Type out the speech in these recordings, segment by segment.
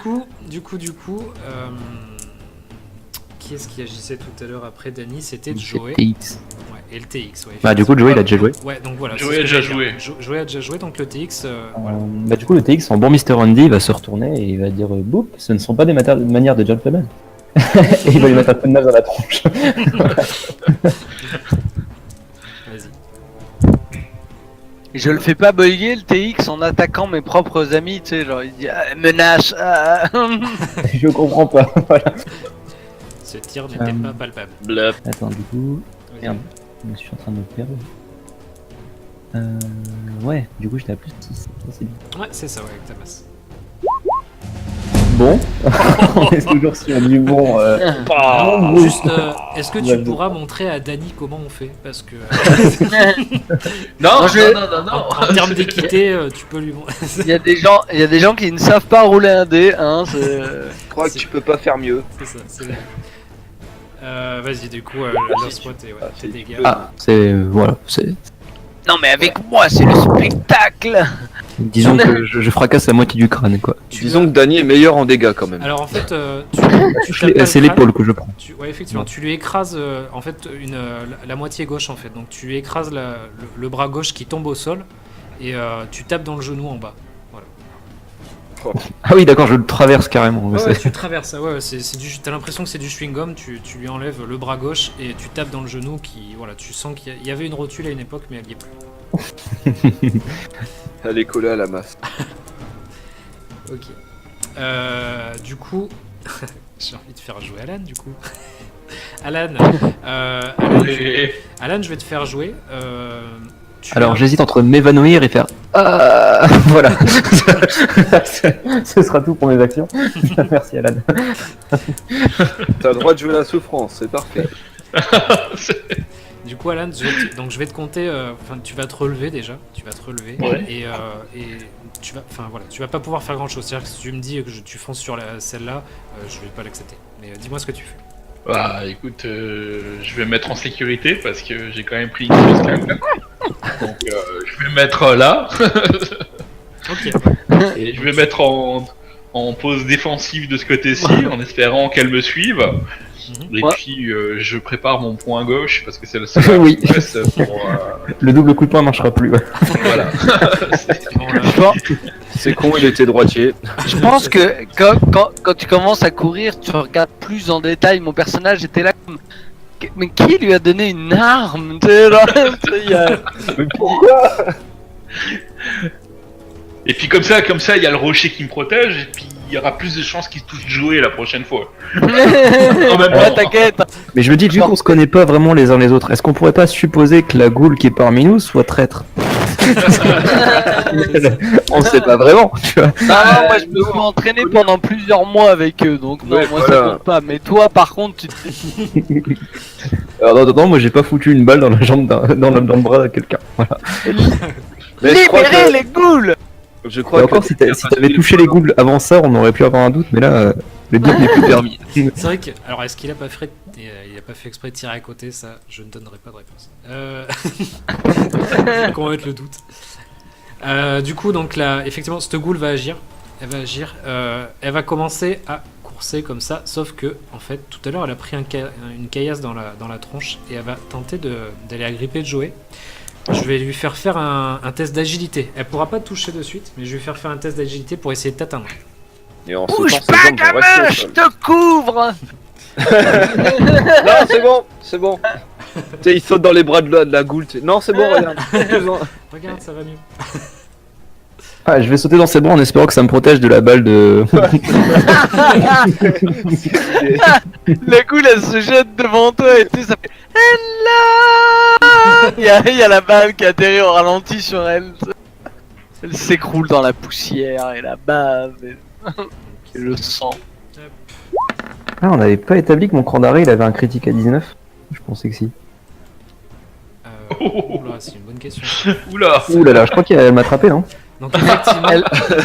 coup, qui est-ce qui agissait tout à l'heure après Dany? C'était Joey. TX. Ouais, et le TX, ouais. Bah du coup Joey il a déjà joué. Ouais, donc voilà. Joey a déjà joué. Joey a déjà joué, donc le TX. Voilà. Bah du coup le TX en bon Mr. Andy il va se retourner et il va dire boop, ce ne sont pas des manières de gentleman. Et il va lui mettre un coup de neige dans la tronche. Vas-y. Je le fais pas bugger le TX en attaquant mes propres amis, tu sais, genre il dit menace. Je comprends pas. Voilà. Ce tir n'était pas palpable. Bluff. Attends du coup. Merde, je suis en train de me perdre. Ouais, du coup j'étais à plus 6. Ça, c'est bien. Ouais, c'est ça, ouais, avec ta masse. Bon, on est toujours sur du bon. Juste, est-ce que tu pourras montrer à Dany comment on fait? Parce que Non, Non, en termes d'équité, tu peux lui montrer. Il y a des gens qui ne savent pas rouler un dé, hein. Je crois que tu peux pas faire mieux. C'est ça, c'est vrai. Vas-y, du coup, lance-moi tes dégâts. Ah, c'est. Voilà, c'est. Non mais avec moi c'est le spectacle. Disons que je fracasse la moitié du crâne quoi. Disons que Dany est meilleur en dégâts quand même. Alors en fait, tu tapes pas le C'est crâne. l'épaule que je prends. Ouais, effectivement, tu lui écrases en fait la moitié gauche en fait. Donc tu lui écrases le bras gauche qui tombe au sol et tu tapes dans le genou en bas. Ah oui d'accord, je le traverse carrément. Ouais, tu traverses ça, ouais, t'as l'impression que c'est du chewing-gum, tu lui enlèves le bras gauche et tu tapes dans le genou qui, voilà, tu sens qu'il y avait une rotule à une époque mais elle y est plus. Elle est collée à la masse. Ok. Du coup, j'ai envie de faire jouer Alan du coup. Alan, Alan, je vais te faire jouer. Alors j'hésite entre m'évanouir et faire voilà. Ce sera tout pour mes actions. Merci Alan. T'as le droit de jouer la souffrance, c'est parfait. Du coup, Alan, je vais te compter. Enfin, tu vas te relever déjà. Tu vas te relever et tu vas pas pouvoir faire grand chose. C'est-à-dire que si tu me dis que tu fonces sur celle-là, je vais pas l'accepter. Mais dis-moi ce que tu fais. Bah écoute, je vais me mettre en sécurité parce que j'ai quand même pris une grosse claque. Donc je vais me mettre là. Ok. Et je vais mettre en pose défensive de ce côté-ci en espérant qu'elle me suive. Et puis je prépare mon point gauche parce que c'est le seul Oui. qui me reste pour. Le double coup de poing marchera plus. Ouais. Voilà. C'est con, il était droitier. Je pense que quand tu commences à courir, tu regardes plus en détail. Mon personnage était là comme. Mais qui lui a donné une arme? Tu sais, genre, Mais pourquoi? Et puis comme ça, il y a le rocher qui me protège et puis il y aura plus de chances qu'il touche Joey la prochaine fois. Ouais, t'inquiète. Mais je me dis vu qu'on se connaît pas vraiment les uns les autres, est-ce qu'on pourrait pas supposer que la goule qui est parmi nous soit traître? On sait pas vraiment, tu vois. Non, moi je me suis entraîné pendant plusieurs mois avec eux, donc non, Ouais, moi voilà. ça compte pas. Mais toi, par contre, Alors non, moi j'ai pas foutu une balle dans la jambe dans le bras de quelqu'un. Voilà. Mais je crois libérez que- les ghouls. Je Et crois encore que si t'avais touché les goules avant ça, on aurait pu avoir un doute, mais là le doute n'est plus permis. C'est vrai que. Alors, est-ce qu'il a pas fait, exprès de tirer à côté? Ça, je ne donnerai pas de réponse. Qu'on va mettre le doute. Du coup, donc là, effectivement, cette goule va agir. Elle va agir. Elle va commencer à courser comme ça. Sauf que, en fait, tout à l'heure, elle a pris une caillasse dans la tronche et elle va tenter d'aller agripper Joey. Je vais lui faire un test d'agilité. Elle pourra pas te toucher de suite, mais je vais lui faire un test d'agilité pour essayer de t'atteindre. Et en Bouge sautant, ses pas, jambes vont gamin, rester au je sol. te couvre. Non, c'est bon. Tu sais, il saute dans les bras de la goule. tu sais. Non, c'est bon, regarde. Regarde, ça va mieux. Ah, je vais sauter dans ses bras en espérant que ça me protège de la balle de. La goule elle se jette devant toi et tu sais, ça fait Hello. Il y a la balle qui atterrit au ralenti sur elle. Elle s'écroule dans la poussière et la bave et le sang. Ah, on n'avait pas établi que mon cran d'arrêt il avait un critique à 19. Je pensais que si. Oula, c'est une bonne question. Oula. Ouh là là, je crois qu'elle m'a attrapé, non? Donc effectivement,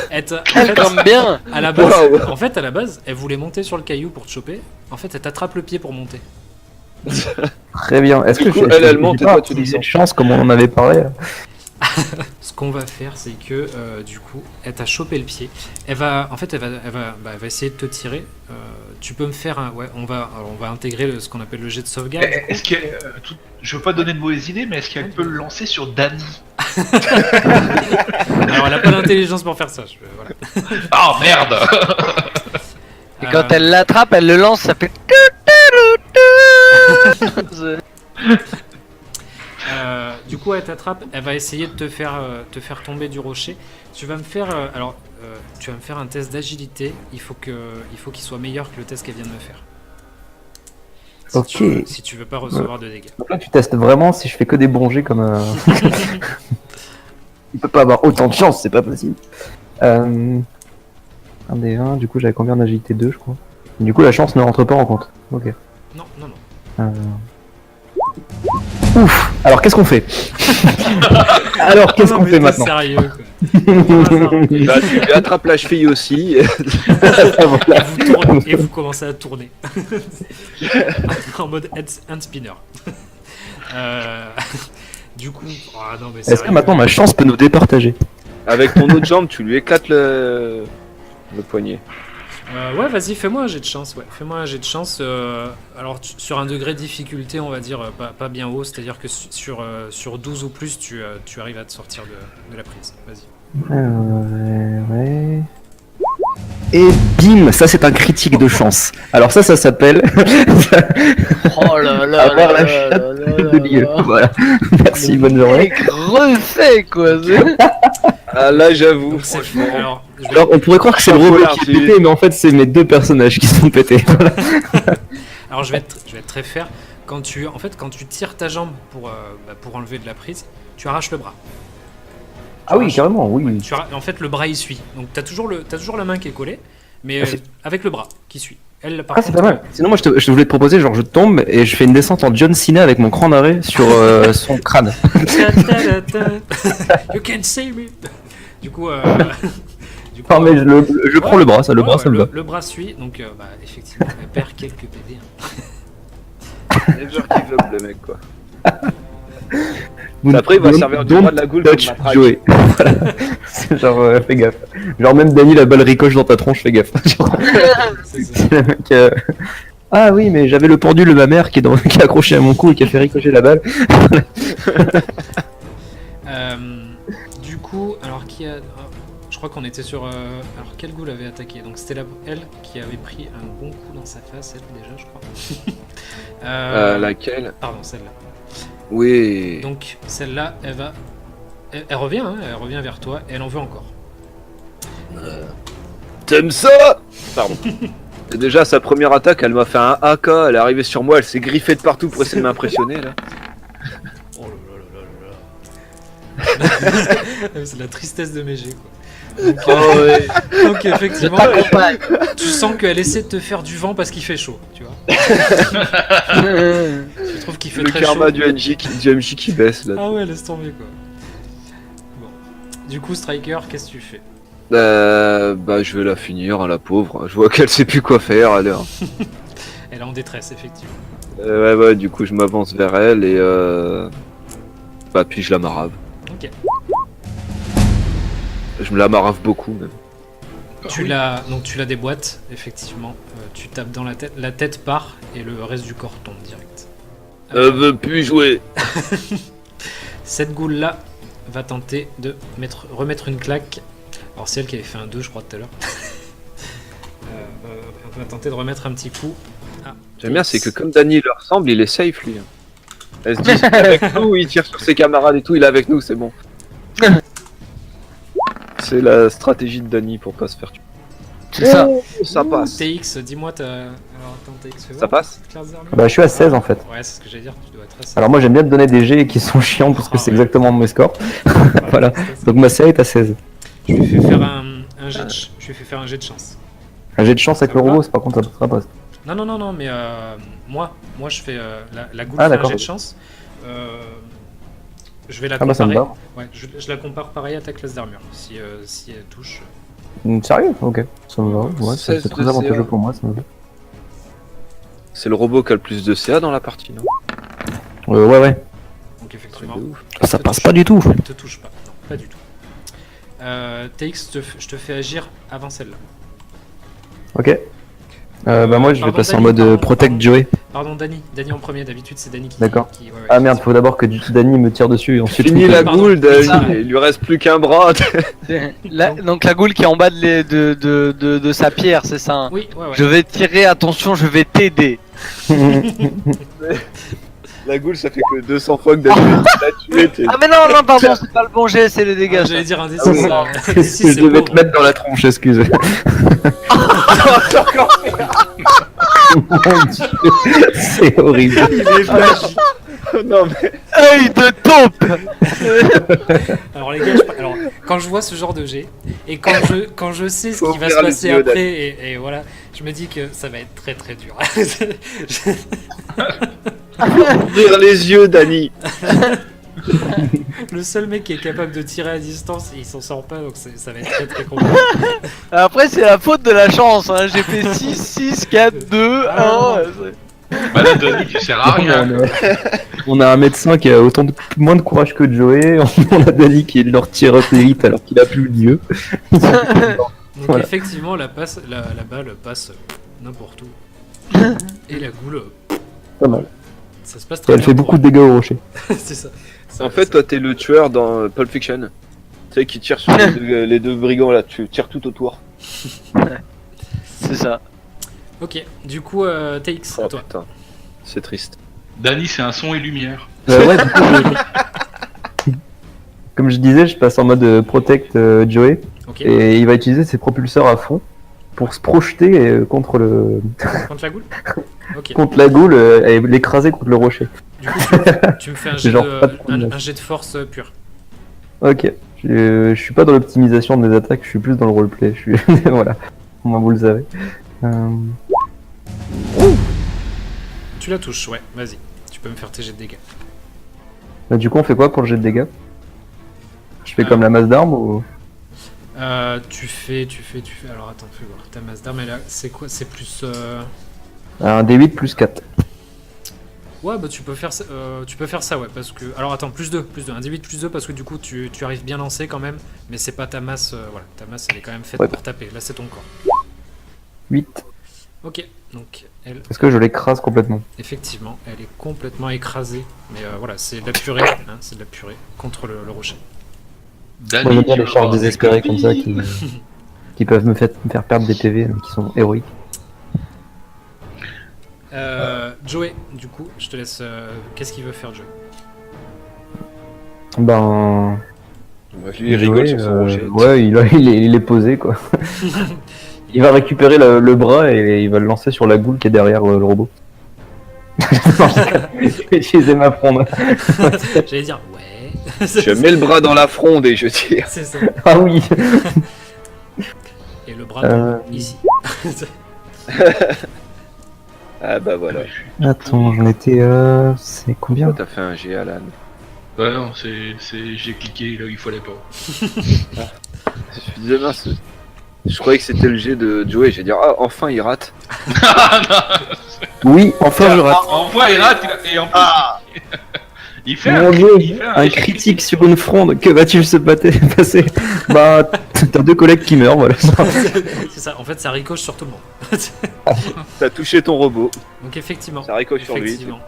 Elle comme bien. à la base, Wow. en fait, elle voulait monter sur le caillou pour te choper. En fait, elle t'attrape le pied pour monter. Très bien. Est-ce Du que coup, elle monte et toi, tu descends descends. cette chance comme on en avait parlé? ce qu'on va faire, c'est que du coup, elle t'a chopé le pied. Elle va essayer de te tirer. Tu peux me faire un. Ouais, on va intégrer ce qu'on appelle le jet de sauvegarde. Est-ce que je veux pas donner de mauvaises idées, mais est-ce qu'elle peut le lancer sur Dany? Alors, elle a pas d'intelligence pour faire ça. Voilà. Ah merde. Et quand elle l'attrape, elle le lance, ça fait. Du coup, elle t'attrape. Elle va essayer de te faire tomber du rocher. Tu vas me faire. Tu vas me faire un test d'agilité. Il faut qu'il soit meilleur que le test qu'elle vient de me faire. Si tu veux pas recevoir de dégâts. Donc là, tu testes vraiment si je fais que des bons jets comme un. Il peut pas avoir autant de chance, c'est pas possible. Un des 20, du coup j'avais combien d'agilité 2 je crois. Et du coup la chance ne rentre pas en compte. Ok. Non. Ouf. Alors qu'est-ce qu'on fait? Alors qu'est-ce qu'on fait maintenant? Sérieux quoi. Là, tu lui attrapes la cheville aussi. Voilà. Et vous commencez à tourner. En mode hand spinner. Du coup, non, mais Est-ce que maintenant ma chance peut nous départager? Avec ton autre jambe, tu lui éclates le poignet. Ouais, vas-y, fais-moi un jet de chance. Ouais, fais-moi un jet de chance. Alors, sur un degré de difficulté, on va dire pas bien haut, c'est-à-dire que sur 12 ou plus, tu arrives à te sortir de la prise. Vas-y. Ouais. Et bim, ça c'est un critique de chance. Alors ça s'appelle Oh là là avoir là la là chatte là de là lieu. là. Voilà. Merci, bonne journée. Mec, refait quoi. Ah là, j'avoue, Donc, franchement. alors, Alors on pourrait croire que c'est le robot qui est pété, mais en fait c'est mes deux personnages qui sont pétés. Voilà. alors, je vais être très fair. Quand tu tires ta jambe pour enlever de la prise, tu arraches le bras. Ah oui, carrément, oui. En fait, le bras il suit. Donc, t'as toujours la main qui est collée, mais avec le bras qui suit. Elle, par Ah, c'est contre, pas mal. Sinon, moi, je voulais te proposer, genre, je tombe et je fais une descente en John Cena avec mon cran d'arrêt sur son crâne. You can save me. Du coup, Non, mais je prends le bras, ça me va. le bras suit, donc effectivement, elle perd quelques PD. Never give up, le mec, quoi. Après, il va servir du bras de la goule comme touch matraque. Joey. Voilà. C'est genre, fais gaffe. Genre, même Dany, la balle ricoche dans ta tronche, fais gaffe. Genre, C'est ça. c'est le mec, Ah oui, mais j'avais le pendule de ma mère qui est accroché à mon cou et qui a fait ricocher la balle. Du coup, alors qui a. Je crois qu'on était sur. Alors quelle goule avait attaqué? Donc c'était elle qui avait pris un bon coup dans sa face, elle déjà, je crois. Laquelle? Pardon, celle-là. Oui. Donc celle-là, elle revient, hein, elle revient vers toi et elle en veut encore. T'aimes ça? Pardon. Et déjà, sa première attaque, elle m'a fait un AK, elle est arrivée sur moi, elle s'est griffée de partout pour essayer de m'impressionner, là. Oh là là là là là. C'est la tristesse de Mégé, quoi. Donc, ouais. donc effectivement, tu sens qu'elle essaie de te faire du vent parce qu'il fait chaud, tu vois. Tu trouves qu'il fait Le très karma chaud. du MJ qui baisse, là. Ah ouais, laisse tomber, quoi. Bon. Du coup, Striker, qu'est-ce que tu fais? Bah, je vais la finir, hein, la pauvre. Je vois qu'elle sait plus quoi faire, elle est... Elle est en détresse, effectivement. Ouais, du coup, je m'avance vers elle et bah, puis je la marave. Ok. Je me la marave beaucoup, même. Tu la déboîtes, effectivement. Tu tapes dans la tête part et le reste du corps tombe direct. Veut plus jouer. Cette goule-là va tenter de remettre une claque. Alors c'est elle qui avait fait un 2, je crois, tout à l'heure. Elle va tenter de remettre un petit coup. Ah, J'aime bien, c'est que comme Dany leur ressemble, il est safe, lui. Elle se dit, il est avec nous, il tire sur ses camarades et tout, il est avec nous, c'est bon. C'est la stratégie de Dany pour pas se faire tuer. C'est ça. Ça passe. TX, dis-moi ta... Alors attends, TX, fais voir. Ça passe? Classe d'armure. Bah, je suis à 16 en fait. Ouais, c'est ce que j'allais dire, tu dois être à 16. Alors, moi, j'aime bien te donner des jets qui sont chiants parce que c'est exactement mes scores. Voilà. Donc, ma série est à 16. Je lui fais faire un jet de chance. Un jet de chance avec Ça le va robot, c'est pas contre, ça passera pas. Non, mais moi je fais la goule Ah, fait un d'accord. jet de chance. Je vais la Ah bah, ça me comparer. va. Ouais, je la compare pareil à ta classe d'armure. Si elle touche. Sérieux? Ok. Ça me va. Ouais, 16 c'est très de avantageux CA. pour moi, ça me va. C'est le robot qui a le plus de CA dans la partie, non? Ouais. Donc effectivement. Truc de ouf. Ça passe pas du tout. Elle te touche pas. Non. Pas du tout. TX, je te fais agir avant celle-là. Ok. Moi, je vais Pardon, passer en Dany, mode pardon, Protect pardon. Joey. Pardon, Dany en premier. D'habitude, c'est Dany qui. D'accord. Ouais, Ah qui- merde, faut d'abord que Dany me tire dessus et ensuite. Fini la Pardon. goule, Pardon. il lui reste plus qu'un bras. Donc la goule qui est en bas de sa pierre, c'est ça. Hein. Oui, ouais. Je vais tirer, attention, je vais t'aider. La goule, ça fait que 200 fois que David l'a tué. Ah mais non, pardon, c'est pas le bon jet, c'est les dégâts. Ah, ça. j'allais dire un Ah oui. D6. je devais te mettre dans la tronche, excuse. Mon Dieu, c'est horrible. Il est magique. Non, mais Œil de taupe. Alors les gars, alors quand je vois ce genre de jet et quand je sais ce Faut qui va se ouvrir les passer yeux, après et voilà, je me dis que ça va être très très dur. ouvrir les yeux, Dany. Le seul mec qui est capable de tirer à distance, il s'en sort pas, donc ça va être très très compliqué. Après, c'est la faute de la chance. Hein. J'ai fait 6, 6, 4, 2, 1. Bah là, Denis, tu sers à rien. On a un médecin qui a moins de courage que Joey. On a Dany qui est leur tireur d'élite alors qu'il a plus le dieu. Donc Voilà. effectivement, la balle passe n'importe où. Et la goule, Pas mal. ça se passe Et très elle bien. fait beaucoup de dégâts au rocher. C'est ça. En fait, toi, t'es le tueur dans Pulp Fiction. Tu sais, qui tire sur les deux brigands là, tu tires tout autour. C'est ça. Ok, du coup, TX, à Oh toi. putain, c'est triste. Dany, c'est un son et lumière. Ouais, du coup, comme je disais, je passe en mode Protect Joey. Ok, Et il va utiliser ses propulseurs à fond pour se projeter contre contre la goule. Ok, contre la goule et l'écraser contre le rocher. du coup, tu me fais un Genre, pas de jet problème. un jet de force pur. Ok. Je suis pas dans l'optimisation de mes attaques, je suis plus dans le roleplay. Je suis voilà. Moi, vous le savez. Tu la touches, ouais, vas-y. Tu peux me faire tes jets de dégâts. Du coup, on fait quoi pour le jet de dégâts? Je fais comme la masse d'armes ou Tu fais. Alors attends, fais voir. Ta masse d'armes, elle a- c'est quoi? C'est plus. un D8 plus 4. Ouais, bah tu peux faire ça, ouais, parce que. Alors attends, plus 2, un D8 plus 2, parce que du coup, tu arrives bien lancé quand même, mais c'est pas ta masse, voilà. Ta masse, elle est quand même faite Ouais. pour taper. Là, c'est ton corps. 8. Ok, donc elle, Est-ce que je l'écrase complètement? effectivement, elle est complètement écrasée, mais voilà, c'est de la purée, hein, c'est de la purée contre le rocher. Dany, Moi, j'aime bien tu les vas charges avoir désespérées des comme ça copines. qui peuvent me faire perdre des PV, mais qui sont héroïques. Joey, du coup, je te laisse. Qu'est-ce qu'il veut faire, Joey? Ben. Lui, il rigole Joey, sur son rocher. ouais, il est posé quoi. Il va récupérer le bras et il va le lancer sur la goule qui est derrière le robot. Utiliser ma fronde. J'allais dire, ouais. Je mets le bras dans la fronde et je tire. C'est ça. Ah oui. Et le bras tombe ici. Ah bah voilà. Attends, j'en étais. C'est combien? T'as fait un G, Alan. Ouais, non, j'ai cliqué là où il fallait pas. Je me disais, mince, je croyais que c'était le G de Joey. J'ai dit, ah, enfin il rate. Oui, enfin je rate. En fois, il rate, et en plus, il fait Mon un, Dieu, il fait un critique sur une fronde, que va-t-il se passer? Bah, t'as deux collègues qui meurent, voilà. C'est ça, en fait, ça ricoche sur tout le monde. T'as touché ton robot. Donc, effectivement, Ça ricoche sur lui. effectivement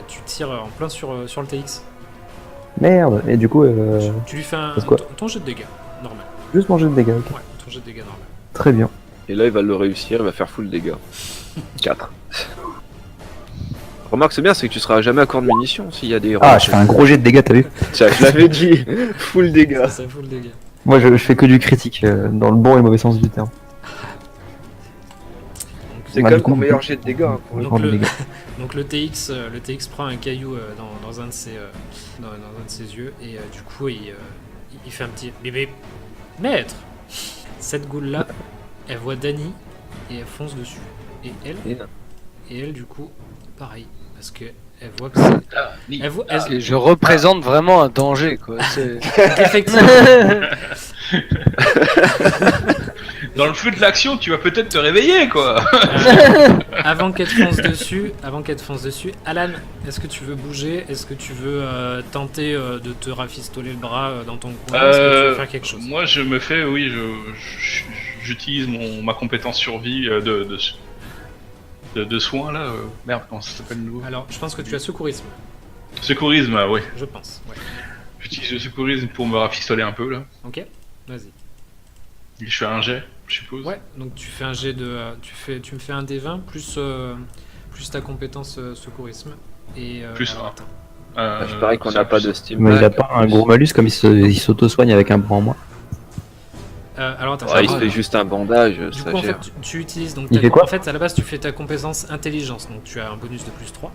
tu tires en plein sur le TX. Merde, et du coup, Tu lui fais c'est quoi ton jet de dégâts, normal. juste manger de dégâts, ok. Ouais, ton jet de dégâts normal. Très bien. Et là, il va le réussir, il va faire full dégâts. 4. Remarque, c'est bien, c'est que tu seras jamais à court de munitions s'il y a des héros. Ah, je fais un gros jet de dégâts, t'as vu? Tiens, je l'avais dit, full dégâts. Ça fout le dégât. Moi, je fais que du critique, dans le bon et le mauvais sens du terme. C'est Bah, quand du même coup, ton meilleur jet de dégâts. Hein, pour je Donc prends des le, dégâts. donc le TX prend un caillou dans un de ses yeux et du coup il fait un petit bébé maître. Cette goule là, elle voit Dany et elle fonce dessus. Et elle du coup pareil parce que elle voit que c'est. Elle voit, Et je représente vraiment un danger, quoi. C'est- donc, effectivement, Dans le feu de l'action, tu vas peut-être te réveiller, quoi. Avant qu'elle te fonce dessus, Alan, est-ce que tu veux bouger? Est-ce que tu veux tenter de te rafistoler le bras dans ton coin? Est-ce que tu veux faire quelque chose? Moi, je me fais, oui, j'utilise ma compétence survie de soins, là. Merde, comment ça s'appelle nouveau? Alors, je pense que tu as secourisme, Secourisme, oui. je pense. Ouais. J'utilise le secourisme pour me rafistoler un peu, là. Ok, vas-y. Et je fais un jet, je suppose. Ouais, donc tu fais un jet de. Tu me fais un D20 plus ta compétence secourisme. Et, Plus alors, un. attends. Je parie qu'on n'a pas de Steam. Mais il a pas un gros malus comme il s'auto-soigne avec un bras en moins. Alors attends, Ouais, il se fait juste un bandage, du ça coup, en fait, gère. tu utilises donc. Il fait quoi? En fait, à la base, tu fais ta compétence intelligence, donc tu as un bonus de plus 3.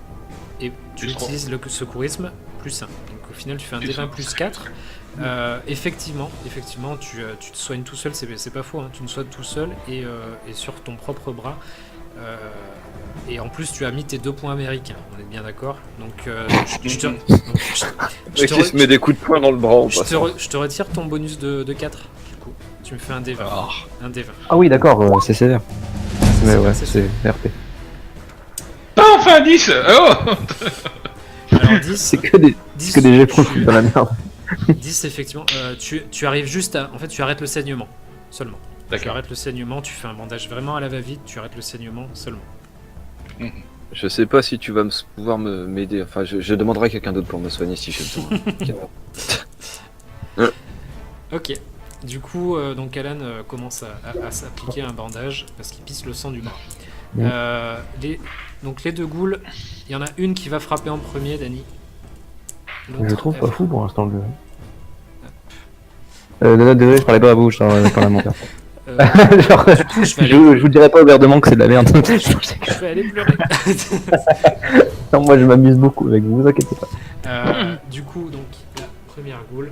Et tu Plus 3. utilises le secourisme plus 1. Donc au final, tu fais un Plus D20 un. plus 4. Effectivement, tu te soignes tout seul, c'est pas faux, hein, tu te soignes tout seul et sur ton propre bras. Et en plus, tu as mis tes 2 points américains, on est bien d'accord. Donc, je te Mais qui se met des coups de poing dans le bras en je passant. te retire ton bonus de 4, du coup. Tu me fais un D20. Ah. Un D20. Ah oui, d'accord, c'est sévère. Mais ouais, c'est c'est RP. Ah, enfin 10. Oh. Alors 10, C'est que des jets pour le foutre dans la merde. 10 effectivement, tu arrives juste à... En fait, tu arrêtes le saignement, seulement. Tu D'accord. arrêtes le saignement, tu fais un bandage vraiment à la va-vite, tu arrêtes le saignement seulement. Je sais pas si tu vas pouvoir m'aider. Enfin, je demanderai à quelqu'un d'autre pour me soigner si j'ai besoin. Ok. Du coup, donc Alan commence à s'appliquer un bandage parce qu'il pisse le sang du bras. Donc les 2 ghouls, il y en a une qui va frapper en premier, Dany. Je le trouve pas fou pour l'instant le jeu. Désolé, je parlais pas à vous, je parlais à mon père. Genre, Du coup, je vous dirai pas ouvertement que c'est de la merde. je vais aller pleurer. Non, moi je m'amuse beaucoup avec vous, vous inquiétez pas. Du coup, donc la première ghoul.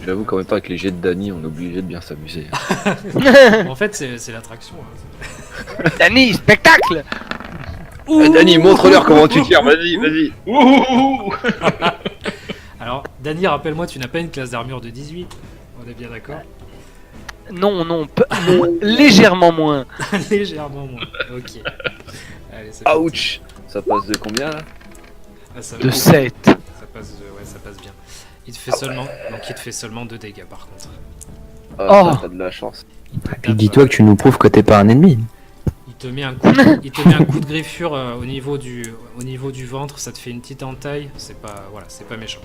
J'avoue qu'en même temps, avec les jets de Dany, on est obligé de bien s'amuser. En fait, c'est l'attraction. Hein. Dany, spectacle. Dany, montre-leur comment tu tires, vas-y, vas-y. Ouh. Alors, Dany, rappelle-moi, tu n'as pas une classe d'armure de 18. On est bien d'accord. Non, légèrement moins. Légèrement moins. Ok. Allez, c'est parti. Ouch. Ça passe de combien là? Ah, ça, De 7. ça passe, ouais, ça passe bien. Il te fait seulement 2 dégâts par contre. Ah, t'as de la chance. Puis dis-toi que tu nous prouves que t'es pas un ennemi. Il te met un coup de griffure au niveau du ventre, ça te fait une petite entaille, c'est pas méchant.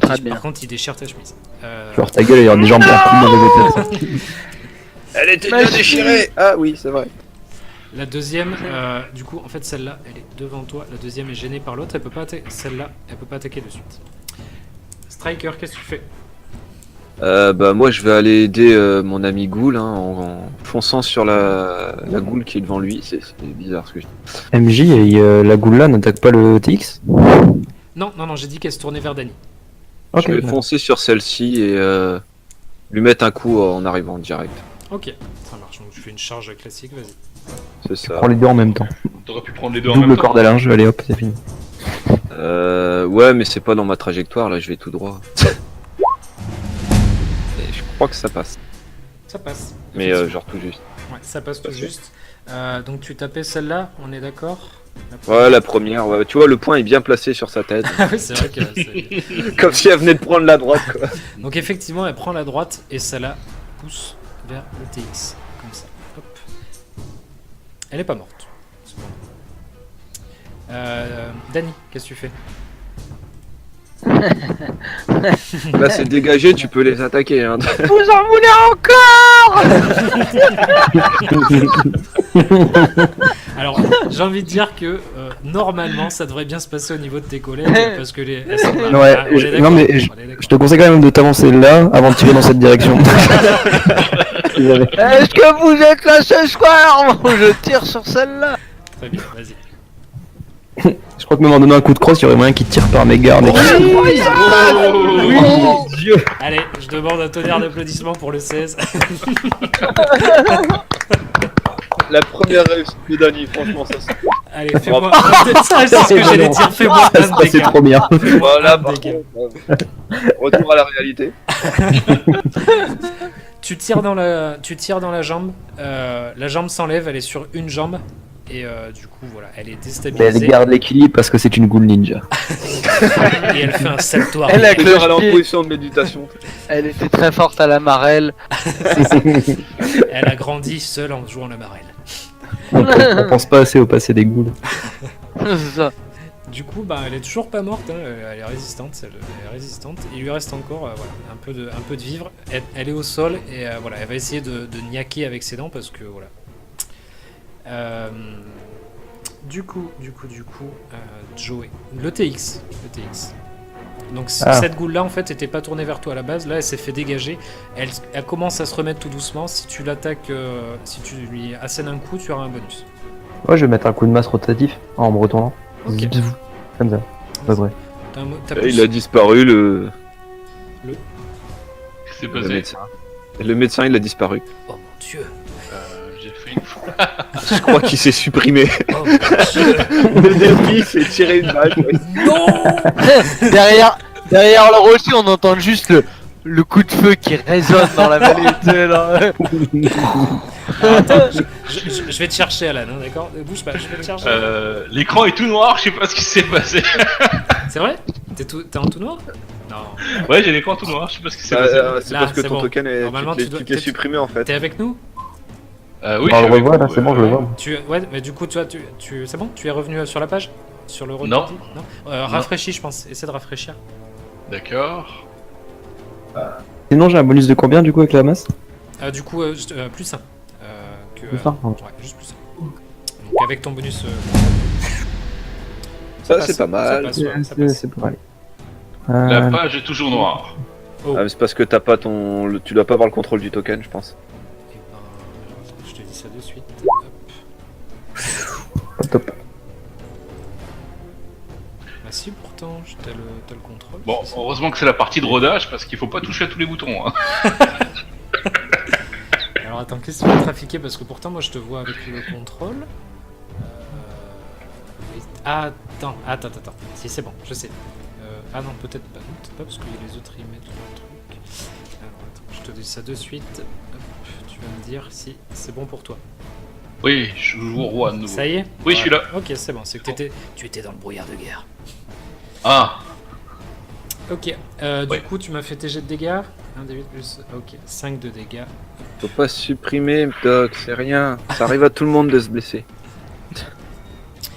Très bien. Par contre, il déchire ta chemise. Genre ta gueule, il y aura des jambes bien dans les états. Elle était bien déchirée. Ah oui, c'est vrai. La deuxième, du coup, en fait, celle-là, elle est devant toi. La deuxième est gênée par l'autre. Elle peut pas celle-là, elle peut pas attaquer de suite. Striker, qu'est-ce que tu fais? Bah moi je vais aller aider mon ami Ghoul en fonçant sur la Ghoul qui est devant lui. C'est bizarre ce que je dis. MJ et la goule là n'attaque pas le TX? Non, j'ai dit qu'elle se tournait vers Dany. Ok. Je vais foncer sur celle-ci et lui mettre un coup en arrivant direct. Ok, ça marche. Donc tu fais une charge classique, vas-y. C'est ça. Prends les deux en même temps. T'aurais pu prendre les deux en Double même temps. corde à linge, allez hop, c'est fini. Ouais, mais c'est pas dans ma trajectoire, là je vais tout droit. Et je crois que ça passe. Ça passe. Mais Effectivement. genre tout juste. Ouais, ça passe tout juste. Donc tu tapais celle-là, on est d'accord? Ouais, la première, ouais. Tu vois, le point est bien placé sur sa tête. Ah oui, c'est vrai que c'est... Comme si elle venait de prendre la droite, quoi. Donc effectivement, elle prend la droite et ça la pousse vers le TX. Comme ça. Hop. Elle est pas morte. Dany, qu'est-ce que tu fais? Là, c'est dégagé, tu peux les attaquer. Hein. Vous en voulez encore? Alors, j'ai envie de dire que normalement, ça devrait bien se passer au niveau de tes collègues parce que les. elles sont- Ouais, on est d'accord, non mais on est je d'accord. te conseille quand même de t'avancer là avant de tirer dans cette direction. Est-ce que vous êtes là ce soir? Je tire sur celle-là. Très bien, vas-y. Je crois que même en donnant un coup de crosse, il y aurait moyen qu'il tire par mes gardes. Dieu. Allez, je demande un tonnerre d'applaudissements pour le 16. La première réussite de Dany, franchement, ça c'est. Allez, fais-moi. Ça, c'est ce que j'allais dire, fais-moi Ça un se passait dégât. trop bien. Voilà, Un par dégât. contre, retour à la réalité. tu tires dans la jambe. La jambe s'enlève, elle est sur une jambe. Et du coup, voilà, elle est Mais elle déstabilisée. garde l'équilibre parce que c'est une ghoul ninja. Et elle fait un salto Elle arrière. avec le Elle est en pied. position de méditation. Elle était très forte à la marelle. Elle a grandi seule en jouant la marelle. On pense pas assez au passé des ghouls. C'est ça. Du coup, bah, elle est toujours pas morte, hein, elle est résistante, elle est résistante. Il lui reste encore voilà, un peu de vivre. Elle est au sol et voilà, elle va essayer de niaquer avec ses dents parce que voilà. Du coup, Joey, le TX. Donc cette goule là en fait était pas tournée vers toi à la base, là elle s'est fait dégager, elle commence à se remettre tout doucement, si tu l'attaques, si tu lui assènes un coup, tu auras un bonus. Ouais, je vais mettre un coup de masse rotatif en me retournant. Ok. Zip, zip, comme ça. À peu près. T'as Et plus- il a disparu, le Qu'est-ce qui s'est le passé? médecin. Le médecin, il a disparu. Oh mon dieu. J'ai fait une fois. Je crois qu'il s'est supprimé. Oh mon dieu. Le défi s'est tiré une balle. Ouais. Non. derrière le rocher, on entend juste le coup de feu qui résonne dans la vallée. Tu sais, là. Alors, attends, je vais te chercher Alan, hein, d'accord? Bouge pas, je vais te chercher. L'écran est tout noir, je sais pas ce qui s'est passé. C'est vrai? T'es en tout noir? Non. Ouais, j'ai l'écran tout noir, je sais pas ce qui s'est passé. C'est Là, parce que c'est ton bon. token est. Normalement, tu tu dois- t'es supprimé en fait. T'es avec nous? Oui, On je le suis avec revoit là, vous, c'est bon, je le vois. Ouais, mais du coup, toi, c'est bon? Tu es revenu sur la page? Sur le Non. retour? Non. Rafraîchis, je pense. Essaie de rafraîchir. D'accord. Sinon, j'ai un bonus de combien du coup avec la masse? Du coup, plus 1. Plus un, ouais, juste plus 1. Donc avec ton bonus. Ça, passe, c'est pas mal. passe, ouais, ça passe. C'est pas mal. La page est toujours noire. Oh. Ah, mais c'est parce que t'as pas tu dois pas avoir le contrôle du token, je pense. Eh ben, attends, je te dis ça de suite. Pas top. Bah si, pourtant, t'as le contrôle. Bon, c'est ça. heureusement que c'est la partie de rodage parce qu'il faut pas toucher à tous les boutons. Hein. Alors attends, qu'est-ce que tu vas trafiquer? Parce que pourtant, moi, je te vois avec le contrôle. Attends. Si, c'est bon, je sais. Ah non, peut-être pas. Non, peut-être pas parce que les autres ils mettent leur truc. Alors attends, je te dis ça de suite. Hop, tu vas me dire si c'est bon pour toi. Oui, je joue au roi de nouveau. Ça y est? Oui, je suis là. Ok, c'est bon. C'est que tu étais dans le brouillard de guerre. Ah, Ok. Ouais. Du coup, tu m'as fait tes jets de dégâts. 1 d 8 plus. Ok, 5 de dégâts. Faut pas se supprimer, Doc, c'est rien. Ça arrive à tout le monde de se blesser.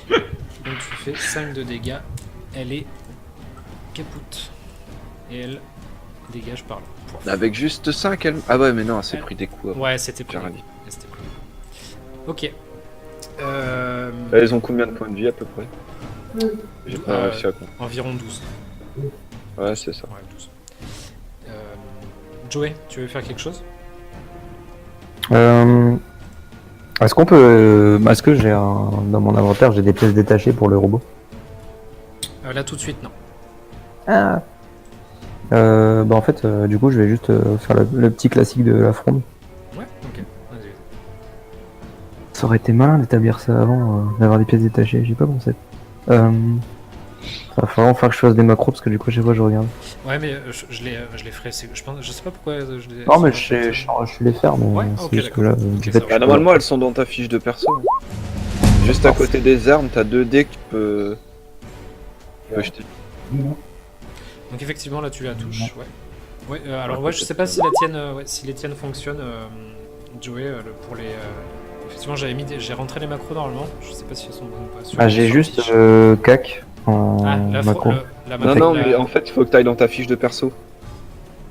Donc tu fais 5 de dégâts. Elle est capoute. Et elle dégage par là. Pouah. Avec juste 5, elle. Ah ouais, mais non, elle s'est pris des coups. après. Ouais, c'était J'ai pris. rien dit. C'était pris. Ok. Elles ont combien de points de vie à peu près? J'ai pas Euh, réussi à compter. Environ 12. Ouais, c'est ça. Ouais, 12. Joey, tu veux faire quelque chose? Est-ce qu'on peut. Est-ce que j'ai dans mon inventaire, j'ai des pièces détachées pour le robot? Là tout de suite, non. Ah. Bah en fait, du coup, je vais juste faire le petit classique de la fronde. Ouais, ok. Vas-y. Ça aurait été malin d'établir ça avant, d'avoir des pièces détachées, j'ai pas pensé. Ça va vraiment falloir que je fasse des macros parce que du coup, je sais pas, je regarde. Ouais, mais je les ferai. Je sais pas pourquoi je les. Non, mais je sais les faire, mais Ouais, c'est ok, juste que d'accord. là, Ok, j'ai ça fait- va. Ah, normalement, elles sont dans ta fiche de perso. Juste à côté des armes, t'as 2 dés que tu peux jeter. Donc effectivement, là tu la touches. Ouais. Ouais. Alors ouais, je sais pas si la tienne, si les tiennes fonctionnent, Joey, pour les. Effectivement, j'ai rentré les macros normalement. Je sais pas si elles sont bonnes ou pas. Ah, j'ai juste CAC en Ah, macro. Non, mais en fait, il faut que t'ailles dans ta fiche de perso.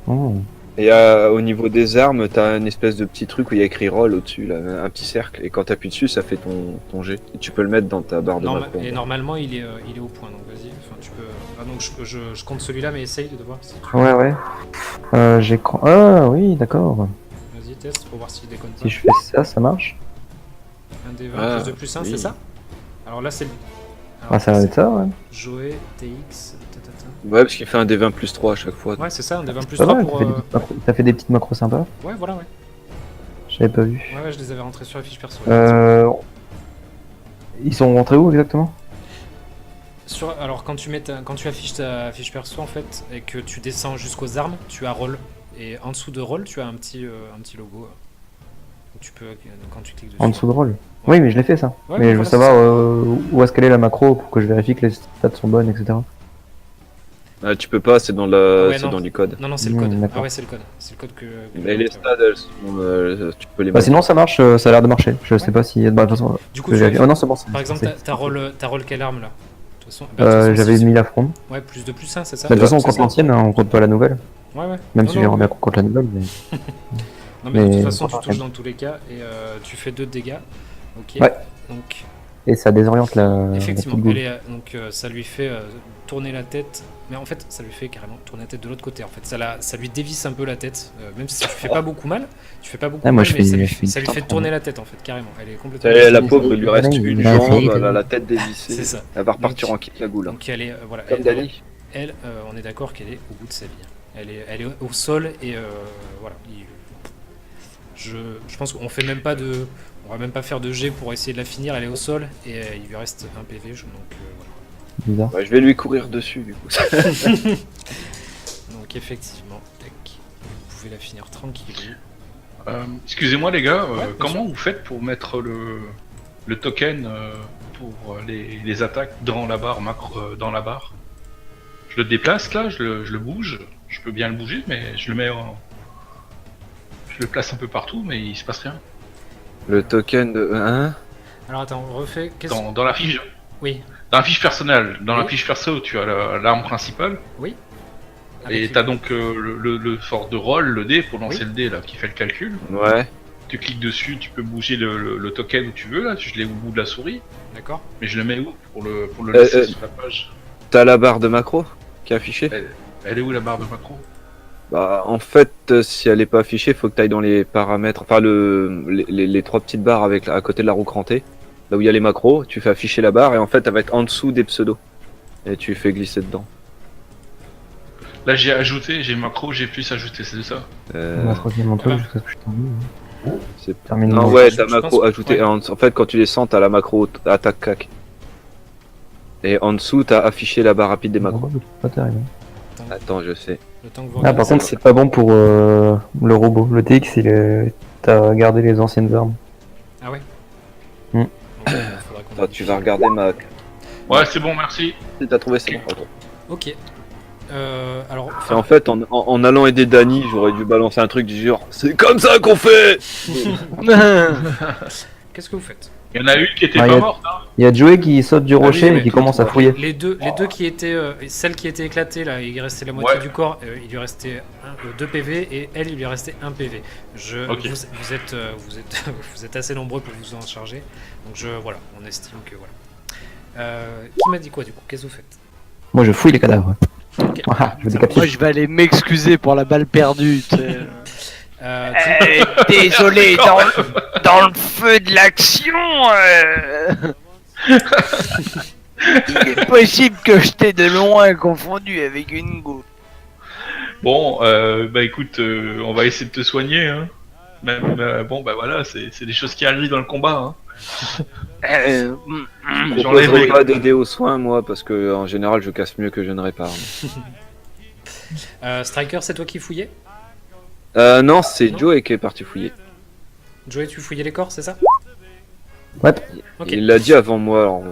Oh. Et au niveau des armes, t'as une espèce de petit truc où il y a écrit roll au-dessus, là, un petit cercle. Et quand t'appuies dessus, ça fait ton jet. Et tu peux le mettre dans ta barre de macro. Et normalement, il est au point. Donc vas-y. Enfin, tu peux. Ah donc je compte celui-là, mais essaye de voir si. Ouais. J'écran. Ah oui, d'accord. Vas-y, teste pour voir s'il déconne pas. Si je fais ça, ça marche. Un des 20 Ah, plus 2 plus 1, oui. c'est ça? Alors là, c'est. Ah, ça va être ça, ouais. Joey, TX. Ouais, parce qu'il fait un D20 plus 3 à chaque fois. Ouais, c'est ça, un des 20 plus Ça 3 va, pour. t'as fait des petites macros sympas. Ouais, voilà, ouais. J'avais pas vu. Ouais, je les avais rentrés sur la fiche perso. Ils sont rentrés où exactement? Alors, quand tu affiches ta fiche perso, en fait, et que tu descends jusqu'aux armes, tu as roll Et en dessous de rôle, tu as un petit logo. Où tu peux, quand tu cliques dessus. En dessous de rôle. Ouais. Oui, mais je l'ai fait ça. Ouais, mais je veux voilà, savoir où est-ce qu'elle est la macro pour que je vérifie que les stats sont bonnes, etc. Ah, tu peux pas, c'est dans Ah ouais, c'est non. dans du code. Non, c'est le code. D'accord. Ah ouais, c'est le code. C'est le code que Mais les stats, elles sont, tu peux les Bah mettre. sinon ça marche, ça a l'air de marcher. Je sais pas si... Bah de toute façon... Du coup, je tu vérifie. as- Oh non, c'est bon. par exemple, c'est- t'as rôle quelle arme là? De toute façon, bah, de toute façon, J'avais si- mis la fronde. Ouais, plus de plus 1, c'est ça? De toute façon, on C'est compte ça. l'ancienne, hein, on compte pas la nouvelle. Ouais, ouais. Même Non, si non, j'aimerais bien qu'on compte la nouvelle. Mais... Non, mais de toute Mais- façon, tu touches dans tous les cas et tu fais 2 de dégâts. Ok. Ouais. Donc, Et ça désoriente la... effectivement, la petite elle boule. est, donc ça lui fait tourner la tête. Mais en fait, ça lui fait carrément tourner la tête de l'autre côté. En fait, ça lui dévisse un peu la tête. Même si tu fais pas beaucoup mal, tu fais pas beaucoup Ah, moi, mal, je mais fais- ça lui, je fais ça lui putain fait de tourner mal. la tête en fait, carrément. Elle est complètement. La pauvre, il lui reste une Il a jambe, essayé, elle a la tête dévissée. C'est ça. Elle va repartir en kit la goule. Hein. Donc elle est voilà. Comme elle, Dani. elle, on est d'accord qu'elle est au bout de sa vie. Elle est au sol et voilà. Je pense qu'on fait même pas de, on va même pas faire de jet pour essayer de la finir. Elle est au sol et il lui reste un PV. Donc voilà. Bizarre. Ouais, je vais lui courir dessus du coup. Donc effectivement, tac, vous pouvez la finir tranquille. Excusez-moi les gars, Ouais, bien comment vous faites pour mettre le token pour les attaques dans la barre macro, dans la barre? Je le déplace là, je le bouge, je peux bien le bouger, mais je le mets je le place un peu partout, mais il se passe rien. Le token de. Hein? Alors attends, on refait. Dans la fiche, Oui, dans la fiche personnelle, dans la Oui. fiche perso, tu as l'arme principale. oui. Et Avec- t'as donc le sort de roll, le dé, pour lancer Oui. le dé là, qui fait le calcul. Ouais. Tu cliques dessus, tu peux bouger le token où tu veux là, je l'ai au bout de la souris, D'accord. mais je le mets où pour le laisser sur la page? T'as la barre de macro qui est affichée? Elle est où la barre de macro? Bah, en fait, si elle est pas affichée, faut que tu ailles dans les paramètres, enfin les trois petites barres avec à côté de la roue crantée, là où il y a les macros, tu fais afficher la barre et en fait elle va être en dessous des pseudos et tu fais glisser dedans. Là j'ai ajouté, j'ai macro, j'ai plus ajouté, c'est ça. On va troisième mon truc Ah. jusqu'à ce que je termine. C'est- Termine Non, mon- ouais, je t'as pense macro que- ajouté. ouais. En fait, quand tu descends, t'as la macro attaque cac. Et en dessous, t'as affiché la barre rapide des macros. Pas terrible. Attends, je sais. Le temps que vous Ah, par regardez contre, ça. c'est pas bon pour le robot. Le TX, t'as gardé les anciennes armes. Ah ouais. Hmm. Donc, faudra qu'on Attends, tu vas regarder ma. Ouais, c'est bon, merci. Si t'as trouvé, c'est bon. Ok. Ok. Alors. Et en fait, en allant aider Dany, j'aurais dû balancer un truc du genre c'est comme ça qu'on fait. Qu'est-ce que vous faites? Il y en a une qui était Ah, pas y a- morte, hein. Il y a Joey qui saute du Ah oui, rocher mais et qui commence à fouiller. Les deux qui étaient, celle qui était éclatée là, il lui restait la moitié Ouais. du corps, il lui restait 2 PV et elle, il lui restait 1 PV. Ok. Vous êtes assez nombreux pour vous en charger, donc voilà, on estime que voilà. Qui m'a dit quoi du coup? Qu'est-ce que vous faites? Moi, je fouille les cadavres. Ok. Ah, je Moi, décapite. je vais aller m'excuser pour la balle perdue. tu sais. Tu- Désolé, dans le feu de l'action, il est possible que je t'ai de loin confondu avec une goutte. Bon, bah écoute, on va essayer de te soigner, hein. Même, bon, bah voilà, c'est des choses qui arrivent dans le combat, hein. Je J'enlève proposerais les- pas d'aider aux soins, moi, parce que en général, je casse mieux que je ne répare. Striker, c'est toi qui fouillais? Non, c'est Non. Joe qui est parti fouiller. Joey, tu fouillais les corps, c'est ça? Ouais. Ok. Il l'a dit avant moi. Alors...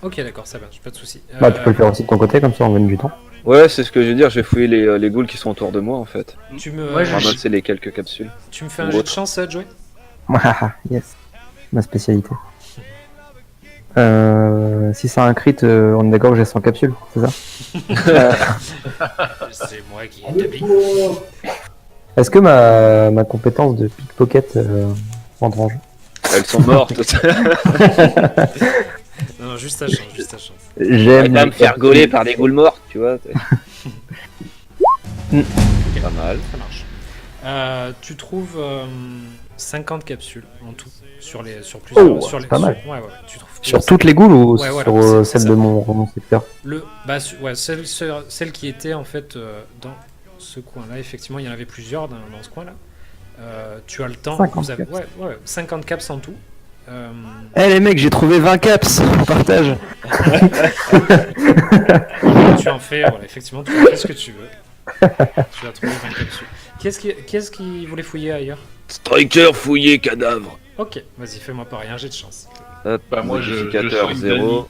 Ok, d'accord, ça marche, pas de soucis. Bah, tu peux le faire aussi de ton côté, comme ça on gagne du temps. Ouais, c'est ce que je veux dire. Je vais fouiller les ghouls qui sont autour de moi, en fait. Tu me, Moi, je- Ramasser les quelques capsules. tu me fais un Ou jet de autre. chance, Joey? Yes. Ma spécialité. Si c'est un crit, on est d'accord que j'ai 100 capsules, c'est ça? C'est moi qui établis. Est-ce que ma compétence de pickpocket rentre en jeu? Elles sont mortes. Non, juste ta chance, juste ta chance. J'aime va les me faire capsules. gauler par des ghouls morts, tu vois. Mm. Pas mal. Ça marche. Tu trouves 50 capsules en tout sur plusieurs. Oh, sur c'est pas mal. Ouais, ouais. Tu trouves Sur toutes les ghouls ou Ouais, voilà, sur c'est celle ça. de mon secteur? Celle qui était en fait dans ce coin-là. Effectivement, il y en avait plusieurs dans ce coin-là. Tu as le temps. 50 Vous avez, caps. ouais, 50 caps en tout. Eh les mecs, j'ai trouvé 20 caps! Partage! Tu en fais, voilà, effectivement, tu en fais ce que tu veux. Tu as trouvé 20 capsules. Qu'est-ce qui voulait fouiller ailleurs? Striker fouillé cadavre. Ok, vas-y, fais-moi pareil, un jet de chance. Hop, Bah, moi, je modificateur soigne 0.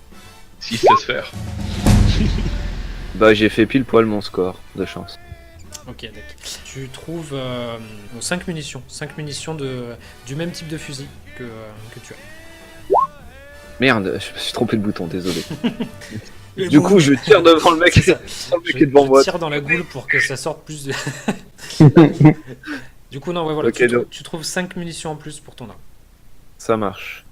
S'il se laisse faire. Bah j'ai fait pile poil mon score de chance. Ok, d'accord. Tu trouves 5 munitions. 5 munitions du même type de fusil que tu as. Merde, je me suis trompé de bouton, désolé. Et Du vous- coup je tire devant le mec, C'est ça. le mec est devant moi. tire dans la goule pour que ça sorte plus de... Du coup, non, ouais, voilà. Ok, donc. Tu trouves 5 munitions en plus pour ton arme. Ça marche.